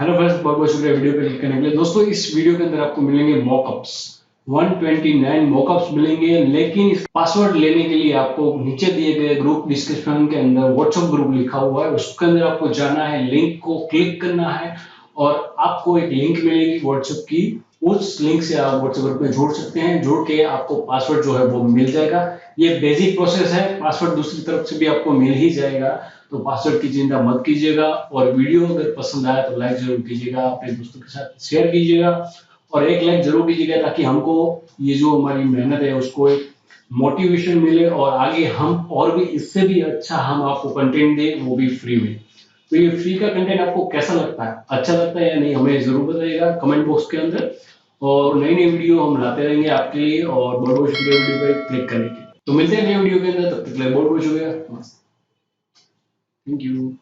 Hello friends, बहुत बहुत शुक्रिया वीडियो पे क्लिक करने के लिए। दोस्तों, इस वीडियो के अंदर आपको मिलेंगे मॉकअप्स 129 मॉकअप्स मिलेंगे, लेकिन इस पासवर्ड लेने के लिए आपको नीचे दिए गए ग्रुप डिस्क्रिप्शन के अंदर व्हाट्सएप ग्रुप लिखा हुआ है, उसके अंदर आपको जाना है, लिंक को क्लिक करना है और आपको एक लिंक मिलेगी व्हाट्सएप की। उस लिंक से आप व्हाट्सएप ग्रुप में जुड़ सकते हैं। जुड़ के आपको पासवर्ड जो है वो मिल जाएगा। ये बेसिक प्रोसेस है, पासवर्ड दूसरी तरफ से भी आपको मिल ही जाएगा। तो पासवर्ड की चिंता मत कीजिएगा और वीडियो अगर पसंद आया तो लाइक जरूर कीजिएगा, अपने दोस्तों के साथ शेयर कीजिएगा और एक लाइक जरूर कीजिएगा ताकि हमको ये जो हमारी मेहनत है उसको एक मोटिवेशन मिले और आगे हम और भी इससे भी अच्छा हम आपको कंटेंट दें, वो भी फ्री में। तो ये फ्री का कंटेंट आपको कैसा लगता है, अच्छा लगता है या नहीं, हमें जरूर बताइएगा कमेंट बॉक्स के अंदर। और नई नई वीडियो हम लाते रहेंगे आपके लिए और बहुत बहुत शुक्रिया वीडियो पर क्लिक करने के लिए। तो मिलते हैं नई वीडियो के अंदर, तब तक के लिए बहुत बहुत शुक्रिया। Thank you.